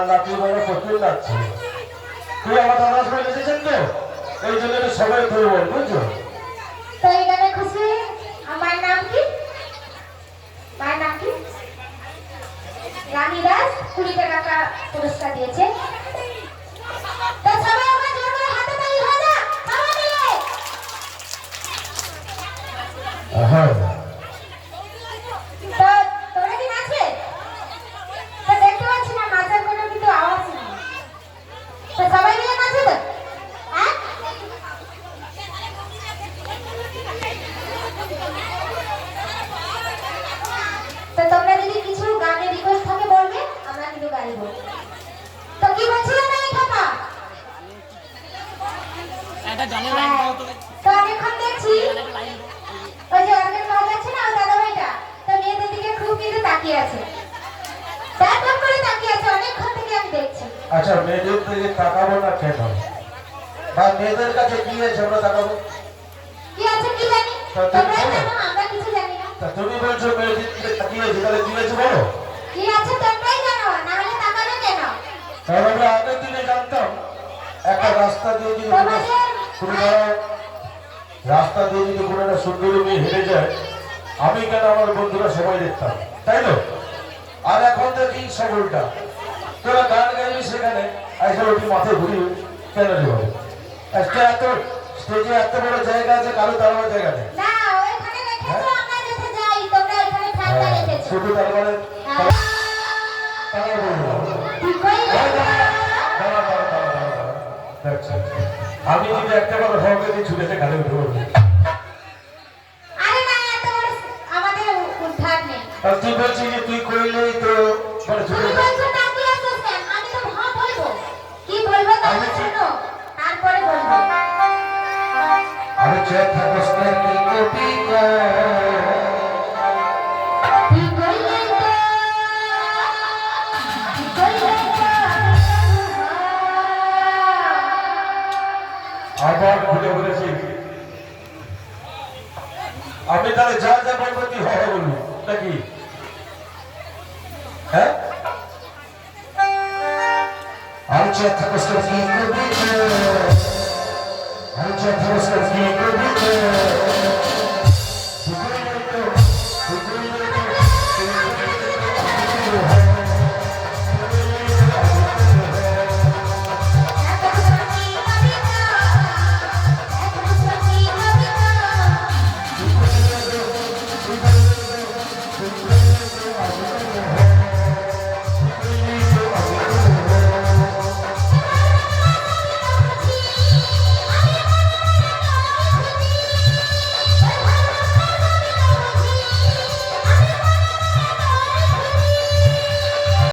আর নাতি বড় প্রচুর লাগছে। তুই আমার দাদা সবাই এসেছেন তো, এই জন্য সবাই ধরে বল, বুঝছো? তো এই গানে খুশি। আমার নাম কি? মায়ের নাম কি? রানী দাস 20 টাকা পুরস্কার দিয়েছে। তো সবাই আমার জোর করে হাতে তালি হয়ে যা, সবাই মিলে। হ্যাঁ তো তোমরা কি নাচবে? তো দেখতে পাচ্ছি না নাচের কোনো কিন্তু আওয়াজ নেই। তো সবাই মিলে নাচবে তো? হ্যাঁ? তো তোমরা যদি কিছু গানের রিকোয়েস্ট থাকে বলবে, আমরা কিন্তু গাইবো। তো কি বলছিলেন না এই কথা? একটা গানের লাইন দাও তো। তো অনেকক্ষণ দেখছি ওই যে অর্গেন বাজাচ্ছে না ওই দাদা ভাইটা, তো মেয়েদের দিকে খুব কিন্তু তাকিয়ে আছে, ব্যাকআপ করে তাকিয়ে আছে, অনেকক্ষণ থেকে আমি দেখছি। আচ্ছা, মেয়েদের দিকে তাকাবো না কেন? বা মেয়েদের কাছে কি আছে আমরা তাকাবো? কি আছে কি জানি, তোমরা জানো, আমরা কিছু জানি না। তা তুমি বলছো মেয়েদের দিকে তাকিয়ে আছে, তাহলে কি আছে বলো? কি আছে তোমরাই জানো, না হলে তাকাবে কেন? কারণ আমরা আগের দিনে জানতাম একটা রাস্তা দিয়ে যদি কোনো রাস্তা দিয়ে যদি কোনো একটা সুন্দরী মেয়ে হেঁটে যায়, আমি কেন আমার বন্ধুরা সবাই দেখতাম, তাই তো? আর এখন দেখি সকলটা তোরা গান গাইবি সেখানে আইসা ওটি মাথায় ঘুরি কেন রে বলে? এত স্টেজে এত বড় জায়গা আছে, কারো দাঁড়ানোর জায়গা নেই। না ওইখানে রেখেছো, আমরা যেতে যাই, তোমরা এখানে ঠান্ডা রেখেছো। শুধু তার মানে ঠিক কই আমি যদি একটা বার হওয়াকে দিয়ে ছুটেতে গাড়ি উঠে পড়বো। আরে না, এত বড় আমাদের উদ্ধার নেই। আর তুই বলছিস যে তুই করলেই তো মানে ছুটে তুমি বলছো তাকিয়ে আছো কেন? আমি তো হ্যাঁ বলবো, কি বলবো তাহলে শোনো, তারপরে বলবো। আমি চেয়ে থাকস না কি কবি কি কইলে তো, কি কইলে তো আবার ভুলে বলেছি। আমি তাহলে যা যা বলবো তুই হবে বলবি নাকি? হ্যাঁ, আমি চেয়ে থাকস না কি কবি, আমি চেয়ে থাকস না কি কবি।